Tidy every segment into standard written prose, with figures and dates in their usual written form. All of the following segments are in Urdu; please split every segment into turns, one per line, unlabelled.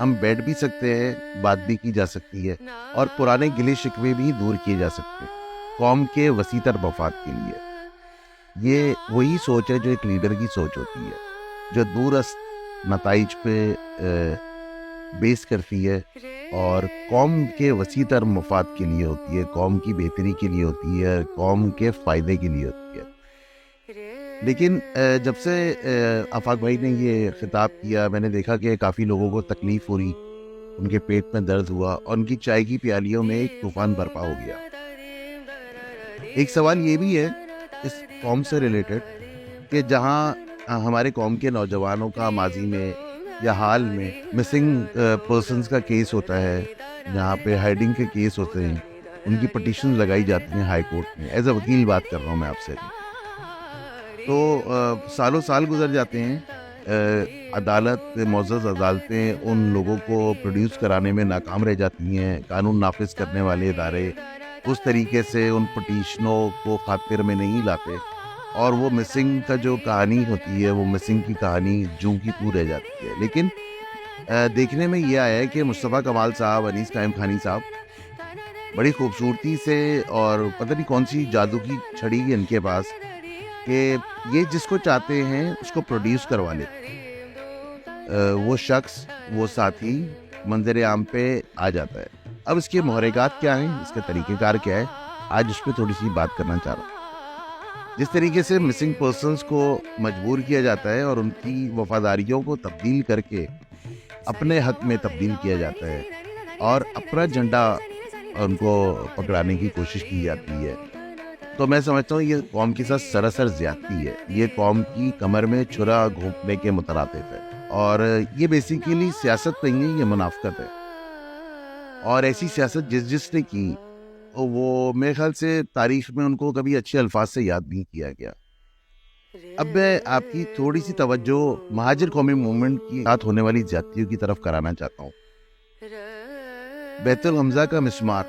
ہم بیٹھ بھی سکتے ہیں، بات بھی کی جا سکتی ہے اور پرانے گلے شکوے بھی دور کیے جا سکتے ہیں قوم کے وسیع تر مفاد کے لیے۔ یہ وہی سوچ ہے جو ایک لیڈر کی سوچ ہوتی ہے، جو دور نتائج پہ بیس کرتی ہے اور قوم کے وسیع تر مفاد کے لیے ہوتی ہے، قوم کی بہتری کے لیے ہوتی ہے، قوم کے فائدے کے لیے ہوتی ہے۔ لیکن جب سے آفاق بھائی نے یہ خطاب کیا، میں نے دیکھا کہ کافی لوگوں کو تکلیف ہو رہی، ان کے پیٹ میں درد ہوا اور ان کی چائے کی پیالیوں میں ایک طوفان برپا ہو گیا۔ ایک سوال یہ بھی ہے اس قوم سے ریلیٹڈ کہ جہاں ہمارے قوم کے نوجوانوں کا ماضی میں یا حال میں مسنگ پرسنز کا کیس ہوتا ہے، جہاں پہ ہائیڈنگ کے کیس ہوتے ہیں، ان کی پٹیشن لگائی جاتی ہیں ہائی کورٹ میں، ایز اے وکیل بات کر رہا ہوں میں آپ سے، تو سالوں سال گزر جاتے ہیں، عدالت، معزز عدالتیں ان لوگوں کو پروڈیوس کرانے میں ناکام رہ جاتی ہیں، قانون نافذ کرنے والے ادارے اس طریقے سے ان پٹیشنوں کو خاطر میں نہیں لاتے اور وہ مسنگ کا جو کہانی ہوتی ہے، وہ مسنگ کی کہانی جوں کی تو رہ جاتی ہے۔ لیکن دیکھنے میں یہ آیا ہے کہ مصطفیٰ کمال صاحب، انیس قائم خانی صاحب بڑی خوبصورتی سے، اور پتہ نہیں کون سی جادو کی چھڑی ہے ان کے پاس، کہ یہ جس کو چاہتے ہیں اس کو پروڈیوس کروا لیتے، وہ شخص، وہ ساتھی منظر عام پہ آ جاتا ہے۔ اب اس کے محرکات کیا ہیں، اس کے طریقہ کار کیا ہے، آج اس پہ تھوڑی سی بات کرنا چاہ رہا ہوں۔ جس طریقے سے مسنگ پرسنز کو مجبور کیا جاتا ہے اور ان کی وفاداریوں کو تبدیل کر کے اپنے حق میں تبدیل کیا جاتا ہے اور اپنا جھنڈا ان کو پکڑانے کی کوشش کی جاتی ہے، تو میں سمجھتا ہوں یہ قوم کے ساتھ سراسر زیادتی ہے، یہ قوم کی کمر میں چھرا گھونپنے کے مترادف ہے، اور یہ بیسیکلی سیاست نہیں ہے، یہ منافقت ہے۔ اور ایسی سیاست جس نے کی، وہ میرے خیال سے تاریخ میں ان کو کبھی اچھے الفاظ سے یاد نہیں کیا گیا۔ اب میں آپ کی تھوڑی سی توجہ مہاجر قومی موومنٹ کی ساتھ ہونے والی زیادتیوں کی طرف کرانا چاہتا ہوں۔ بیت الغمزہ کا مسمار،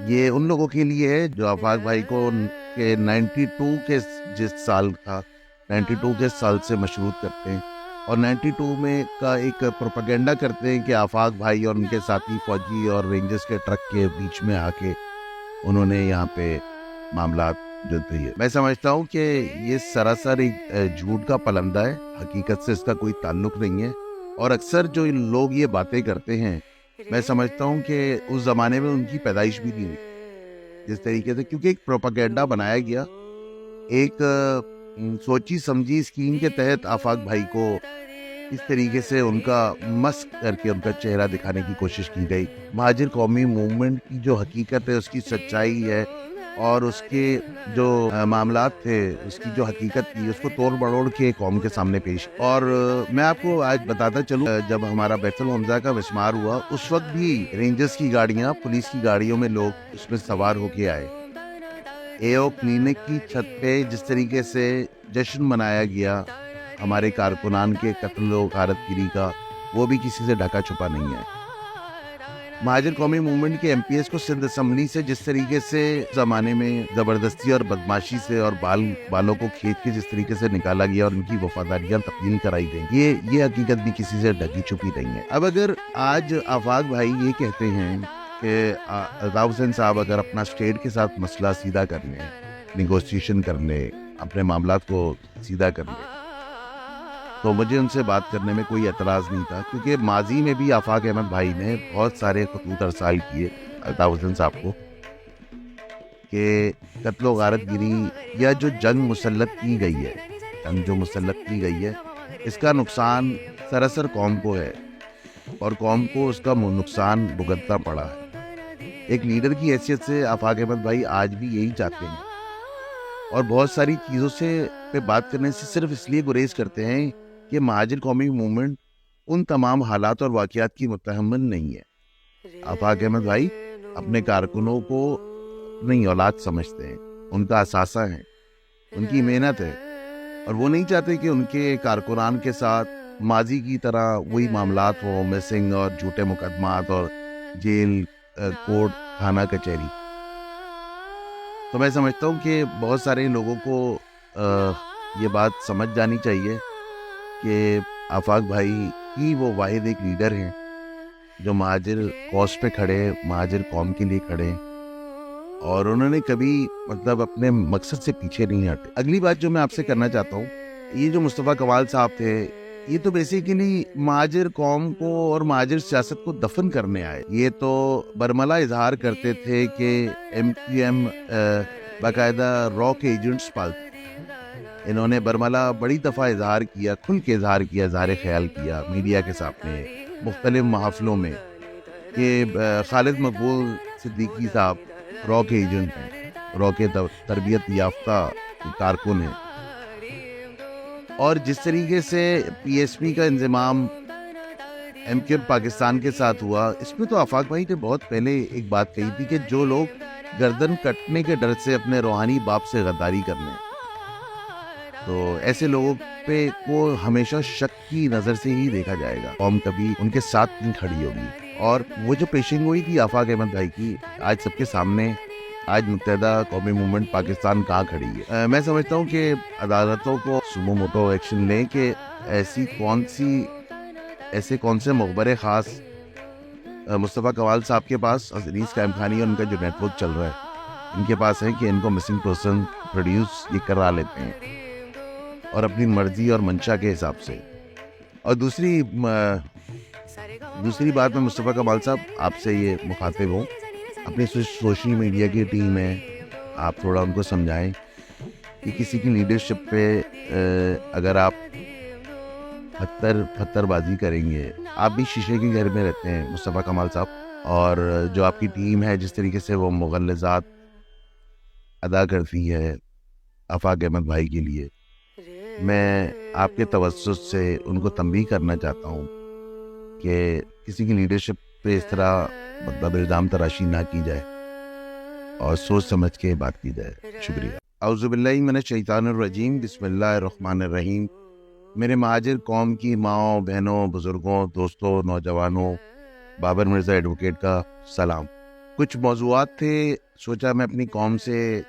یہ ان لوگوں کے لیے ہے جو آفاق بھائی کو 92 کے جس سال تھا، 92 کے سال سے مشروط کرتے ہیں، اور 92 میں کا ایک پروپیگنڈا کرتے ہیں کہ آفاق بھائی اور ان کے ساتھی فوجی اور رینجرز کے ٹرک کے بیچ میں آ کے انہوں نے یہاں پہ معاملات جو تھے، میں سمجھتا ہوں کہ یہ سراسر ایک جھوٹ کا پلندہ ہے، حقیقت سے اس کا کوئی تعلق نہیں ہے، اور اکثر جو لوگ یہ باتیں کرتے ہیں، میں سمجھتا ہوں کہ اس زمانے میں ان کی پیدائش بھی نہیں ہوئی، جس طریقے سے، کیونکہ ایک پروپیگنڈا بنایا گیا، ایک سوچی سمجھی اسکیم کے تحت آفاق بھائی کو اس طریقے سے ان کا مسخ کر کے ان کا چہرہ دکھانے کی کوشش کی گئی۔ مہاجر قومی موومنٹ کی جو حقیقت ہے، اس کی سچائی ہے اور اس کے جو معاملات تھے، اس کی جو حقیقت تھی، اس کو توڑ مڑوڑ کے قوم کے سامنے پیش۔ اور میں آپ کو آج بتاتا چلوں، جب ہمارا بیت الغمزہ کا مسمار ہوا، اس وقت بھی رینجرز کی گاڑیاں، پولیس کی گاڑیوں میں لوگ اس میں سوار ہو کے آئے۔ اے او کلینک کی چھت پہ جس طریقے سے جشن منایا گیا ہمارے کارکنان کے قتل و غارت گیری کا، وہ بھی کسی سے ڈھکا چھپا نہیں ہے۔ مہاجر قومی موومنٹ کے ایم پی ایس کو سندھ اسمبلی سے جس طریقے سے زمانے میں زبردستی اور بدماشی سے اور بالوں کو کھینچ کے جس طریقے سے نکالا گیا اور ان کی وفاداریاں تبدیل کرائی گئی، یہ حقیقت بھی کسی سے ڈھکی چھپی نہیں ہے۔ اب اگر آج آفاق بھائی یہ کہتے ہیں کہ الطاف حسین صاحب اگر اپنا اسٹیٹ کے ساتھ مسئلہ سیدھا کر لیں، نیگوسیشن کر لیں، اپنے معاملات کو سیدھا کر لیں، تو مجھے ان سے بات کرنے میں کوئی اعتراض نہیں تھا، کیونکہ ماضی میں بھی آفاق احمد بھائی نے بہت سارے خطوط ارسال کیے الطاف حسین صاحب کو کہ قتل و غارت گیری یا جو جنگ مسلط کی گئی ہے، جو مسلط کی گئی ہے، اس کا نقصان سراسر قوم کو ہے اور قوم کو اس کا نقصان بھگتنا پڑا ہے۔ ایک لیڈر کی حیثیت سے آفاق احمد بھائی آج بھی یہی چاہتے ہیں اور بہت ساری چیزوں سے پہ بات کرنے سے صرف اس لیے گریز کرتے ہیں کہ مہاجر قومی موومنٹ ان تمام حالات اور واقعات کی متہمن نہیں ہے۔ آفاق احمد بھائی اپنے کارکنوں کو اپنی اولاد سمجھتے ہیں، ان کا اثاثہ ہیں، ان کی محنت ہے، اور وہ نہیں چاہتے کہ ان کے کارکنان کے ساتھ ماضی کی طرح وہی معاملات ہوں، مسنگ اور جھوٹے مقدمات اور جیل، کورٹ، تھانہ کچہری۔ تو میں سمجھتا ہوں کہ بہت سارے لوگوں کو یہ بات سمجھ جانی چاہیے کہ آفاق بھائی ہی وہ واحد ایک لیڈر ہیں جو مہاجر کاز پہ کھڑے، مہاجر قوم کے لیے کھڑے، اور انہوں نے کبھی مطلب اپنے مقصد سے پیچھے نہیں ہٹے۔ اگلی بات جو میں آپ سے کرنا چاہتا ہوں، یہ جو مصطفیٰ کمال صاحب تھے، یہ تو بیسیکلی مہاجر قوم کو اور مہاجر سیاست کو دفن کرنے آئے۔ یہ تو برملا اظہار کرتے تھے کہ ایم کیو ایم باقاعدہ را کے ایجنٹس پالتے۔ انہوں نے برملا بڑی دفعہ اظہار کیا، کھل کے اظہار کیا، اظہار خیال کیا میڈیا کے سامنے، مختلف محافلوں میں، کہ خالد مقبول صدیقی صاحب را کے ایجنٹ ہیں، را کے تربیت یافتہ کارکن ہیں۔ اور جس طریقے سے پی ایس پی کا انضمام ایم کیو پاکستان کے ساتھ ہوا، اس میں تو آفاق بھائی نے بہت پہلے ایک بات کہی تھی کہ جو لوگ گردن کٹنے کے ڈر سے اپنے روحانی باپ سے غداری کر لیں، تو ایسے لوگوں پہ کو ہمیشہ شک کی نظر سے ہی دیکھا جائے گا، قوم کبھی ان کے ساتھ نہیں کھڑی ہوگی۔ اور وہ جو پیشنگ ہوئی تھی آفاق احمد بھائی کی، آج سب کے سامنے آج متحدہ قومی موومنٹ پاکستان کہاں کھڑی ہے۔ میں سمجھتا ہوں کہ عدالتوں کو سمو موٹو ایکشن لیں کہ ایسے کون سے مقبرے خاص مصطفیٰ کمال صاحب کے پاس، انیس قائم خانی اور ان کا جو نیٹ ورک چل رہا ہے ان کے پاس ہے، کہ ان کو مسنگ پرسن پروڈیوس یہ کرا لیتے ہیں اور اپنی مرضی اور منشا کے حساب سے۔ اور دوسری بات میں مصطفیٰ کمال صاحب آپ سے یہ مخاطب ہوں، اپنی سوشل میڈیا کی ٹیم ہے، آپ تھوڑا ان کو سمجھائیں کہ کسی کی لیڈرشپ پہ اگر آپ پتھر بازی کریں گے، آپ بھی شیشے کے گھر میں رہتے ہیں مصطفیٰ کمال صاحب، اور جو آپ کی ٹیم ہے جس طریقے سے وہ مغلظات ادا کرتی ہے آفاق احمد بھائی کے لیے، میں آپ کے توسط سے ان کو تنبیہ کرنا چاہتا ہوں کہ کسی کی لیڈرشپ پہ اس طرح مطلب الزام تراشی نہ کی جائے اور سوچ سمجھ کے بات کی جائے۔ شکریہ۔ اعوذ باللہ من الشیطان الرجیم، بسم اللہ الرحمن الرحیم۔ میرے مہاجر قوم کی ماؤں، بہنوں، بزرگوں، دوستوں، نوجوانوں، بابر مرزا ایڈوکیٹ کا سلام۔ کچھ موضوعات تھے، سوچا میں اپنی قوم سے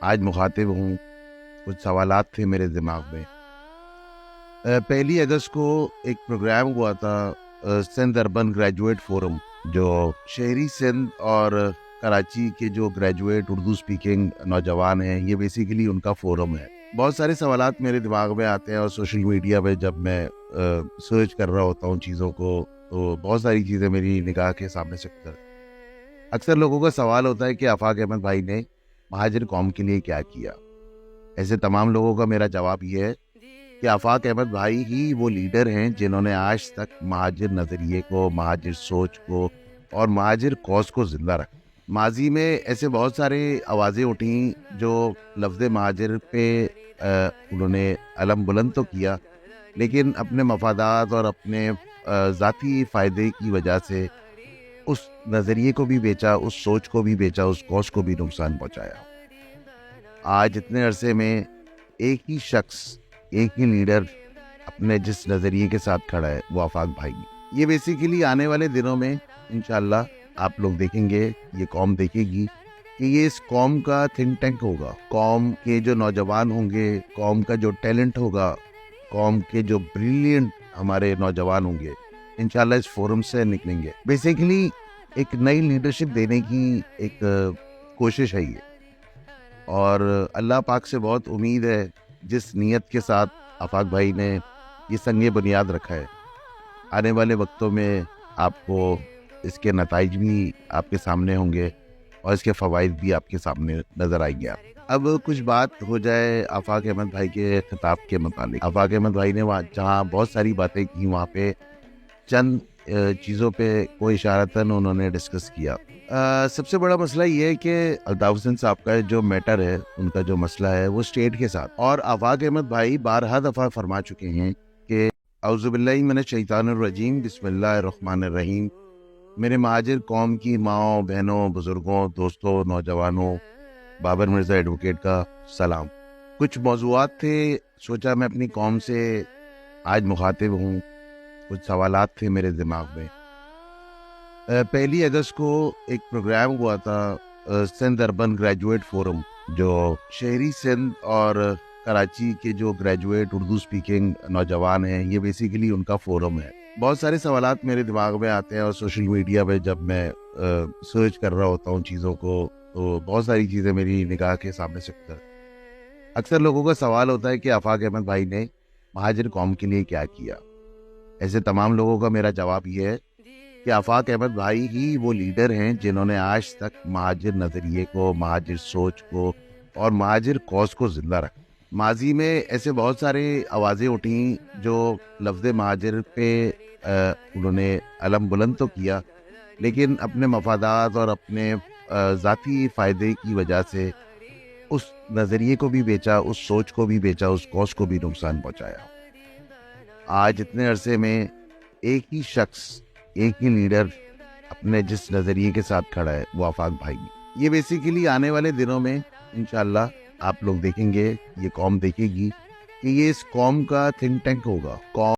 آج مخاطب ہوں، کچھ سوالات تھے میرے دماغ میں۔ 1 اگست کو ایک پروگرام ہوا تھا سندھ اربن گریجویٹ فورم، جو شہری سندھ اور کراچی کے جو گریجویٹ اردو سپیکنگ نوجوان ہیں، یہ بیسیکلی ان کا فورم ہے۔ بہت سارے سوالات میرے دماغ میں آتے ہیں، اور سوشل میڈیا پہ جب میں سرچ کر رہا ہوتا ہوں چیزوں کو، تو بہت ساری چیزیں میری نگاہ کے سامنے سے گزرتی ہیں۔ اکثر لوگوں کا سوال ہوتا ہے کہ آفاق احمد بھائی نے مہاجر قوم کے لیے کیا کیا۔ ایسے تمام لوگوں کا میرا جواب یہ ہے کہ آفاق احمد بھائی ہی وہ لیڈر ہیں جنہوں نے آج تک مہاجر نظریے کو، مہاجر سوچ کو اور مہاجر کاز کو زندہ رکھا۔ ماضی میں ایسے بہت سارے آوازیں اٹھیں جو لفظ مہاجر پہ انہوں نے علم بلند تو کیا، لیکن اپنے مفادات اور اپنے ذاتی فائدے کی وجہ سے اس نظریے کو بھی بیچا، اس سوچ کو بھی بیچا، اس کاز کو بھی نقصان پہنچایا۔ آج اتنے عرصے میں ایک ہی شخص، ایک ہی لیڈر اپنے جس نظریے کے ساتھ کھڑا ہے، وہ آفاق بھائی۔ یہ بیسیکلی آنے والے دنوں میں انشاءاللہ آپ لوگ دیکھیں گے، یہ قوم دیکھے گی کہ یہ اس قوم کا تھنک ٹینک ہوگا۔ قوم کے جو نوجوان ہوں گے، قوم کا جو ٹیلنٹ ہوگا، قوم کے جو بریلینٹ ہمارے نوجوان ہوں گے، انشاءاللہ اس فورم سے نکلیں گے۔ بیسیکلی ایک نئی لیڈرشپ دینے کی ایک کوشش ہے یہ، اور اللہ پاک سے بہت امید ہے جس نیت کے ساتھ آفاق بھائی نے یہ سنگ بنیاد رکھا ہے، آنے والے وقتوں میں آپ کو اس کے نتائج بھی آپ کے سامنے ہوں گے اور اس کے فوائد بھی آپ کے سامنے نظر آئیں گے۔ اب کچھ بات ہو جائے آفاق احمد بھائی کے خطاب کے متعلق۔ آفاق احمد بھائی نے وہاں جہاں بہت ساری باتیں کی، وہاں پہ چند چیزوں پہ کوئی اشارتاً انہوں نے ڈسکس کیا۔ سب سے بڑا مسئلہ یہ ہے کہ الطاف حسین صاحب کا جو میٹر ہے، ان کا جو مسئلہ ہے وہ اسٹیٹ کے ساتھ، اور آفاق احمد بھائی بارہا دفعہ فرما چکے ہیں کہ اعوذ باللہ من الشیطان الرجیم، بسم اللہ الرحمن الرحیم۔ میرے مہاجر قوم کی ماؤں، بہنوں، بزرگوں، دوستوں، نوجوانوں، بابر مرزا ایڈوکیٹ کا سلام۔ کچھ موضوعات تھے، سوچا میں اپنی قوم سے آج مخاطب ہوں، کچھ سوالات تھے میرے دماغ میں۔ 1 اگست کو ایک پروگرام ہوا تھا سندھ اربن گریجویٹ فورم، جو شہری سندھ اور کراچی کے جو گریجویٹ اردو سپیکنگ نوجوان ہیں، یہ بیسیکلی ان کا فورم ہے۔ بہت سارے سوالات میرے دماغ میں آتے ہیں اور سوشل میڈیا پہ جب میں سرچ کر رہا ہوتا ہوں چیزوں کو تو بہت ساری چیزیں میری نگاہ کے سامنے سے گزرتی ہیں۔ اکثر لوگوں کا سوال ہوتا ہے کہ آفاق احمد بھائی نے مہاجر قوم کے لیے کیا کیا۔ ایسے تمام لوگوں کا میرا جواب یہ ہے کہ آفاق احمد بھائی ہی وہ لیڈر ہیں جنہوں نے آج تک مہاجر نظریے کو، مہاجر سوچ کو اور مہاجر کوز کو زندہ رکھا۔ ماضی میں ایسے بہت سارے آوازیں اٹھیں جو لفظ مہاجر پہ انہوں نے علم بلند تو کیا، لیکن اپنے مفادات اور اپنے ذاتی فائدے کی وجہ سے اس نظریے کو بھی بیچا، اس سوچ کو بھی بیچا، اس کوز کو بھی نقصان پہنچایا۔ آج اتنے عرصے میں ایک ہی شخص، ایک ہی لیڈر اپنے جس نظریے کے ساتھ کھڑا ہے وہ آفاق بھائی ہے۔ یہ بیسیکلی آنے والے دنوں میں انشاءاللہ آپ لوگ دیکھیں گے، یہ قوم دیکھے گی کہ یہ اس قوم کا تھنک ٹینک ہوگا۔ قوم